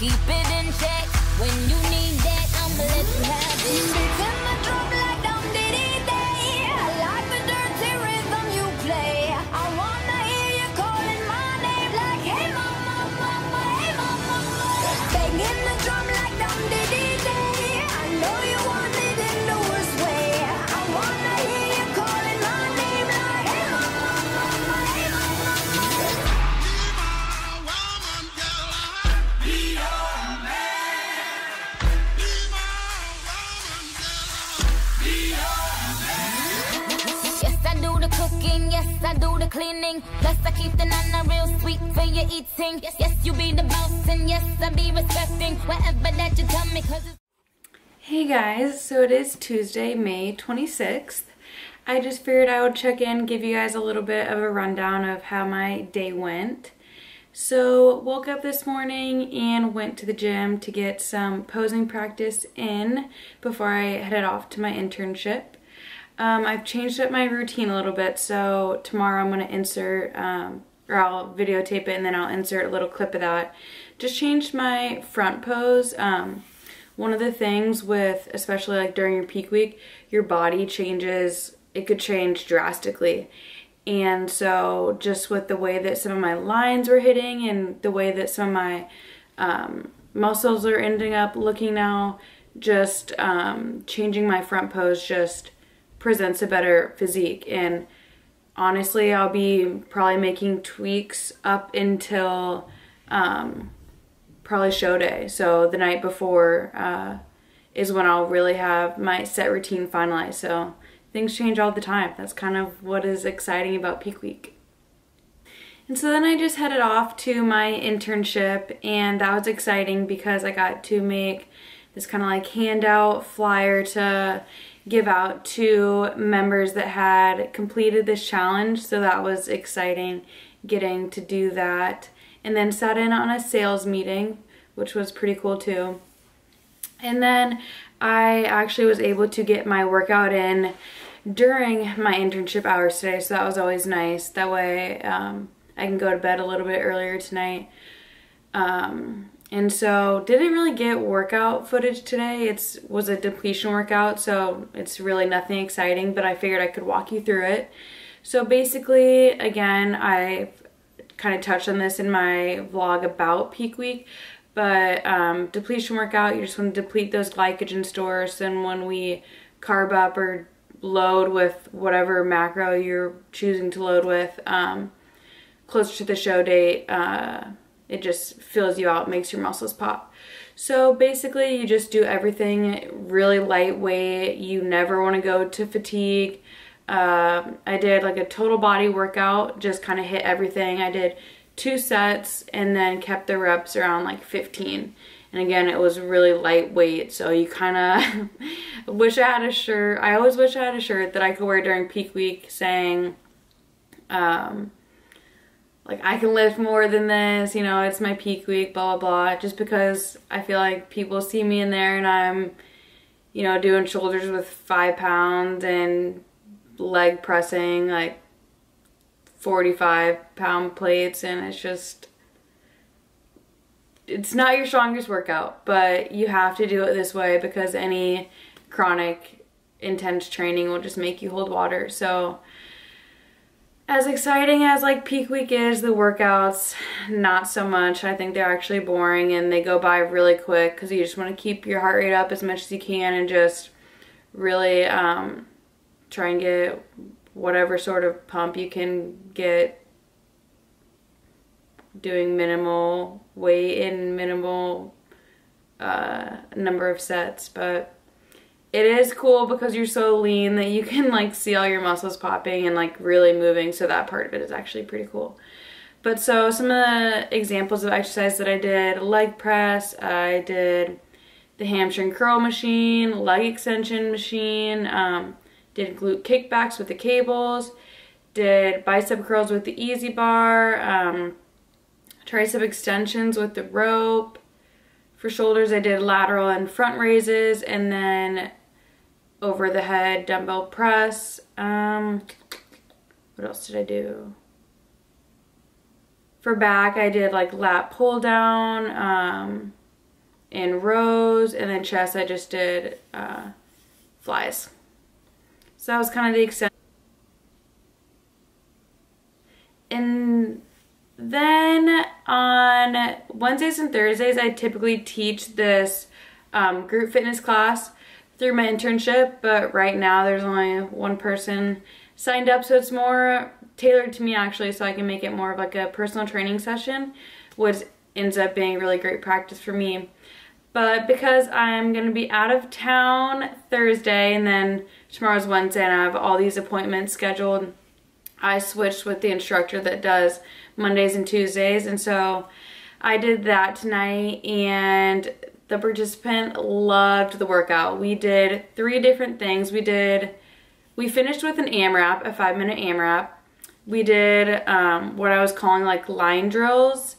keep it in check. When you need that, I'ma let you have it. Beating the drum like dum diddy day. I like the dirty rhythm you play. I wanna hear you calling my name like, hey mama, mama, hey mama, mama. Banging the drum like dum diddy day. I know you want it in the worst way. I wanna hear you calling my name like, hey mama, mama, hey mama, mama. Yes, I do the cooking, yes, I do the cleaning. Plus, I keep the nana real sweet for your eating. Yes, yes, you be the boss, and yes, I be respecting whatever that you tell me, cause it's... Hey guys, so it is Tuesday, May 26th. I just figured I would check in, give you guys a little bit of a rundown of how my day went. So, woke up this morning and went to the gym to get some posing practice in before I headed off to my internship. I've changed up my routine a little bit, so tomorrow I'm going to insert, or I'll videotape it and then I'll insert a little clip of that. Just changed my front pose. One of the things with, especially like during your peak week, your body changes, it could change drastically. And so just with the way that some of my lines were hitting and the way that some of my muscles are ending up looking now, just changing my front pose just presents a better physique. And honestly, I'll be probably making tweaks up until probably show day. So the night before is when I'll really have my set routine finalized. So things change all the time. That's kind of what is exciting about peak week. And so then I just headed off to my internship, and that was exciting because I got to make this kind of like handout flyer to give out to members that had completed this challenge. So that was exciting, getting to do that. And then sat in on a sales meeting, which was pretty cool too. And then I actually was able to get my workout in during my internship hours today, so that was always nice. That way I can go to bed a little bit earlier tonight. And so didn't really get workout footage today. It was a depletion workout, so it's really nothing exciting, but I figured I could walk you through it. So basically, again, I've kind of touched on this in my vlog about peak week, but depletion workout, you just want to deplete those glycogen stores, and when we carb up or load with whatever macro you're choosing to load with, closer to the show date, it just fills you out, makes your muscles pop. So basically you just do everything really lightweight. You never want to go to fatigue. I did like a total body workout, just kind of hit everything. I did 2 sets and then kept the reps around like 15. And again, it was really lightweight, so you kind of wish I had a shirt. I always wish I had a shirt that I could wear during peak week saying, like, I can lift more than this, you know, it's my peak week, blah, blah, blah. Just because I feel like people see me in there and I'm, you know, doing shoulders with 5 pounds and leg pressing like 45-pound plates, and it's just, it's not your strongest workout, but you have to do it this way because any chronic intense training will just make you hold water. So as exciting as like peak week is, the workouts, not so much. I think they're actually boring and they go by really quick because you just want to keep your heart rate up as much as you can and just really try and get whatever sort of pump you can get doing minimal weight and minimal number of sets. But it is cool because you're so lean that you can like see all your muscles popping and like really moving, so that part of it is actually pretty cool. But so some of the examples of exercise that I did: leg press, I did the hamstring curl machine, leg extension machine, did glute kickbacks with the cables, did bicep curls with the easy bar, tricep extensions with the rope. For shoulders, I did lateral and front raises, and then over the head dumbbell press. What else did I do? For back, I did like lat pull down, in rows, and then chest I just did flies. So that was kind of the extent. And then on Wednesdays and Thursdays, I typically teach this group fitness class through my internship, but right now there's only one person signed up, so it's more tailored to me actually, so I can make it more of like a personal training session, which ends up being really great practice for me. But because I'm going to be out of town Thursday and then tomorrow's Wednesday and I have all these appointments scheduled, I switched with the instructor that does Mondays and Tuesdays, and so I did that tonight, and the participant loved the workout. We did 3 different things. We finished with an AMRAP, a 5-minute AMRAP. We did what I was calling like line drills,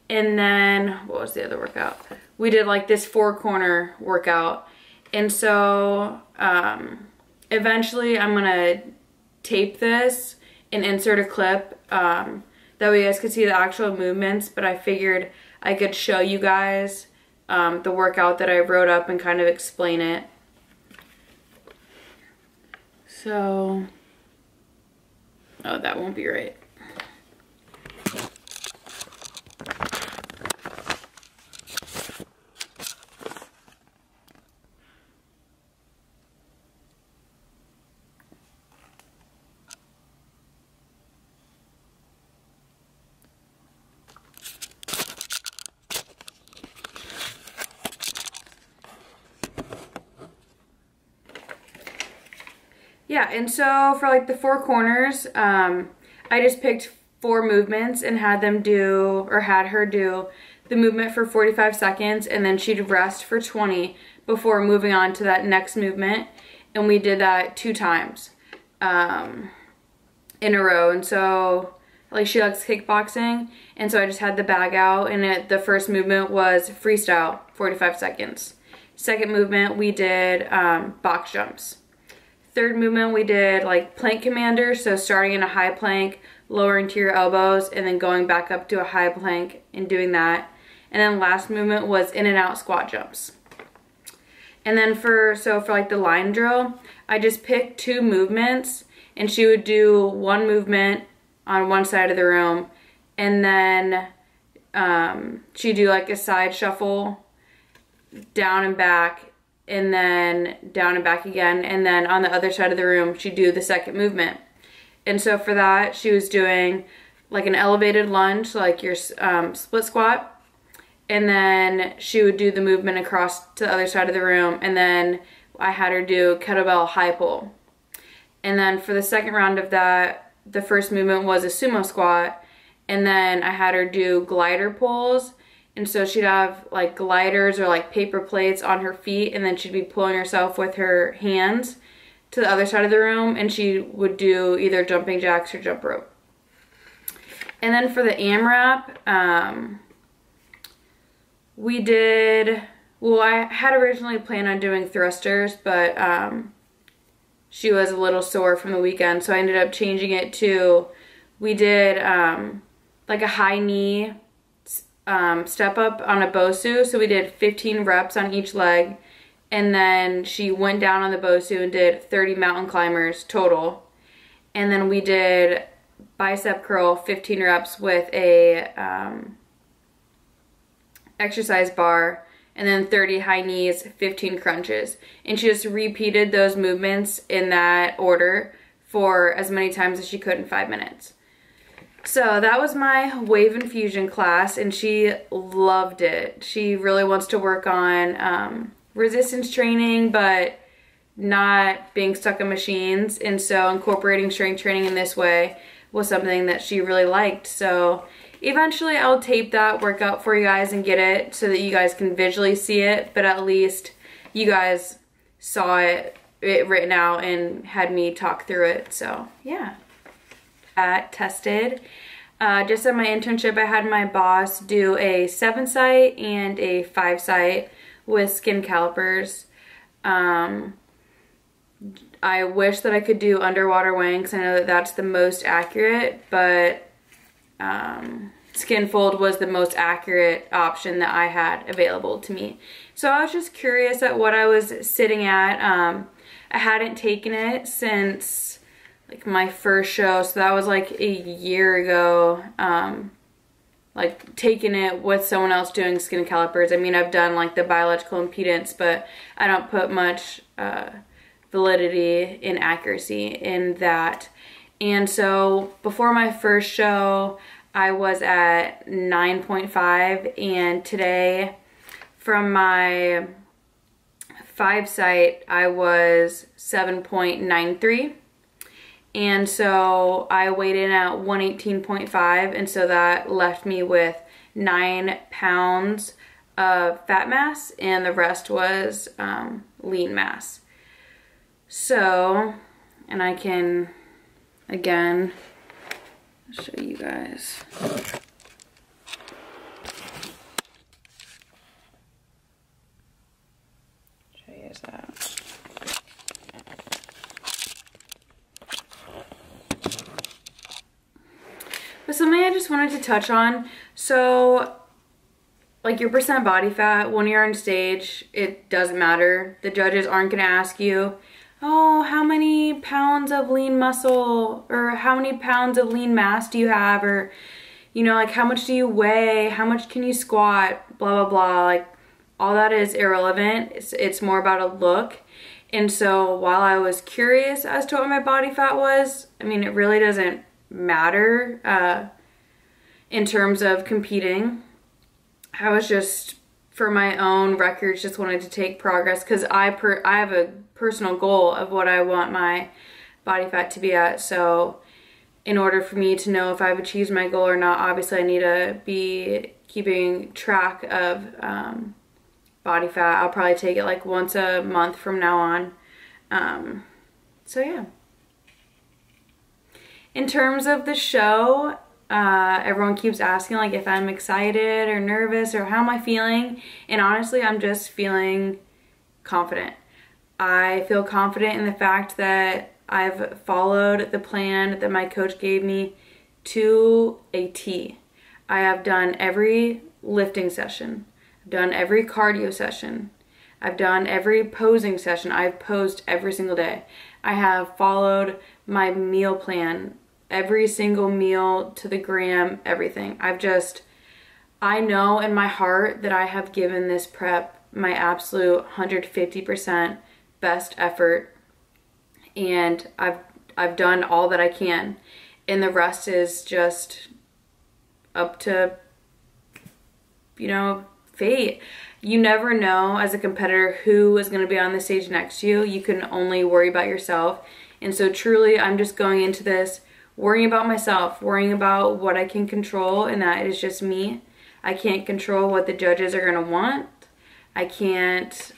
and then what was the other workout? We did like this 4-corner workout. And so eventually I'm gonna tape this and insert a clip that way you guys could see the actual movements, but I figured I could show you guys the workout that I wrote up and kind of explain it. So, oh, that won't be right. Yeah, and so for like the 4 corners, I just picked 4 movements and had them do, or had her do the movement for 45 seconds, and then she'd rest for 20 before moving on to that next movement. And we did that 2 times in a row. And so like she likes kickboxing, and so I just had the bag out, and the first movement was freestyle, 45 seconds. Second movement we did box jumps. Third movement we did like plank commander, so starting in a high plank, lowering to your elbows, and then going back up to a high plank and doing that. And then last movement was in and out squat jumps. And then for like the line drill, I just picked 2 movements, and she would do 1 movement on one side of the room, and then she'd do like a side shuffle, down and back, and then down and back again, and then on the other side of the room she'd do the second movement. And so for that she was doing like an elevated lunge, so like your split squat, and then she would do the movement across to the other side of the room, and then I had her do kettlebell high pull. And then for the second round of that, the first movement was a sumo squat, and then I had her do glider pulls. And so she'd have like gliders or like paper plates on her feet, and then she'd be pulling herself with her hands to the other side of the room, and she would do either jumping jacks or jump rope. And then for the AMRAP, we did, well, I had originally planned on doing thrusters, but she was a little sore from the weekend, so I ended up changing it to, we did like a high knee step up on a Bosu. So we did 15 reps on each leg, and then she went down on the Bosu and did 30 mountain climbers total. And then we did bicep curl 15 reps with a exercise bar, and then 30 high knees, 15 crunches. And she just repeated those movements in that order for as many times as she could in 5 minutes. So that was my wave infusion class, and she loved it. She really wants to work on resistance training, but not being stuck in machines. And so incorporating strength training in this way was something that she really liked. So eventually I'll tape that workout for you guys and get it so that you guys can visually see it, but at least you guys saw it written out and had me talk through it. So yeah. Tested. Just at my internship, I had my boss do a 7-site and a 5-site with skin calipers. I wish that I could do underwater weighing, because I know that that's the most accurate, but skin fold was the most accurate option that I had available to me. So I was just curious at what I was sitting at. I hadn't taken it since like my first show, so that was like a year ago. Like taking it with someone else doing skin calipers. I mean, I've done like the biological impedance, but I don't put much validity and accuracy in that. And so before my first show, I was at 9.5, and today from my 5 site, I was 7.93. And so I weighed in at 118.5, and so that left me with 9 pounds of fat mass, and the rest was lean mass. So, and I can, again, show you guys. Show you guys that. But something I just wanted to touch on, so like your percent body fat when you're on stage, it doesn't matter. The judges aren't gonna ask you, oh, how many pounds of lean muscle, or how many pounds of lean mass do you have, or you know, like how much do you weigh, how much can you squat, blah blah blah. Like all that is irrelevant. It's more about a look. And so while I was curious as to what my body fat was, I mean, it really doesn't matter in terms of competing. I was just, for my own records, just wanted to take progress, because I have a personal goal of what I want my body fat to be at. So in order for me to know if I've achieved my goal or not, obviously I need to be keeping track of body fat. I'll probably take it like once a month from now on. So yeah. In terms of the show, everyone keeps asking like if I'm excited or nervous or how am I feeling, and honestly I'm just feeling confident. I feel confident in the fact that I've followed the plan that my coach gave me to a T. I have done every lifting session, I've done every cardio session, I've done every posing session. I've posed every single day. I have followed my meal plan, every single meal to the gram, everything. I know in my heart that I have given this prep my absolute 150% best effort, and I've done all that I can, and the rest is just up to, you know, fate. You never know as a competitor who is going to be on the stage next to you. You can only worry about yourself. And so truly, I'm just going into this worrying about myself, worrying about what I can control, and that is just me. I can't control what the judges are going to want. I can't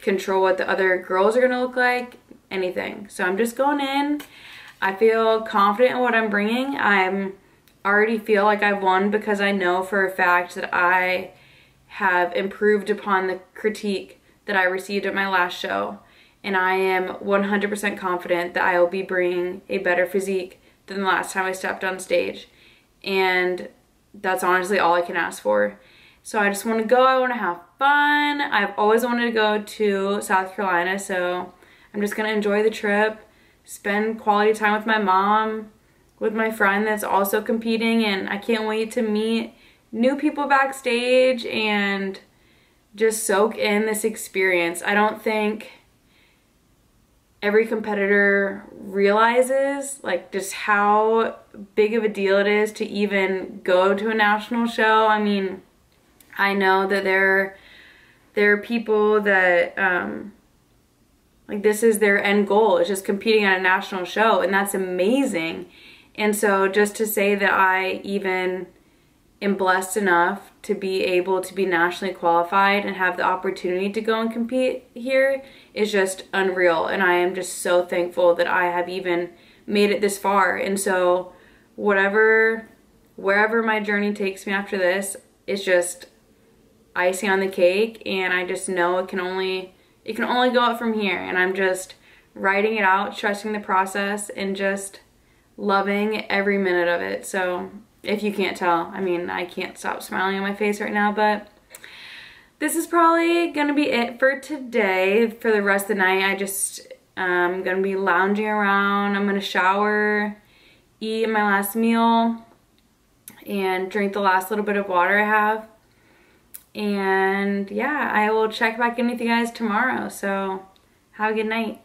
control what the other girls are going to look like, anything. So I'm just going in. I feel confident in what I'm bringing. I already feel like I've won because I know for a fact that I have improved upon the critique that I received at my last show, and I am 100% confident that I will be bringing a better physique than the last time I stepped on stage, and that's honestly all I can ask for. So I just want to go, I want to have fun. I've always wanted to go to South Carolina, so I'm just going to enjoy the trip, spend quality time with my mom, with my friend that's also competing, and I can't wait to meet new people backstage and just soak in this experience. I don't think every competitor realizes like just how big of a deal it is to even go to a national show. I mean, I know that there are people that like this is their end goal, is just competing at a national show, and that's amazing. And so just to say that I even am blessed enough to be able to be nationally qualified and have the opportunity to go and compete here is just unreal. And I am just so thankful that I have even made it this far. And so wherever my journey takes me after this, it's just icing on the cake, and I just know it can only go up from here. And I'm just writing it out, trusting the process, and just loving every minute of it. So if you can't tell. I mean, I can't stop smiling on my face right now, but this is probably gonna be it for today. For the rest of the night, I just gonna be lounging around. I'm gonna shower, eat my last meal, and drink the last little bit of water I have. And yeah, I will check back in with you guys tomorrow. So have a good night.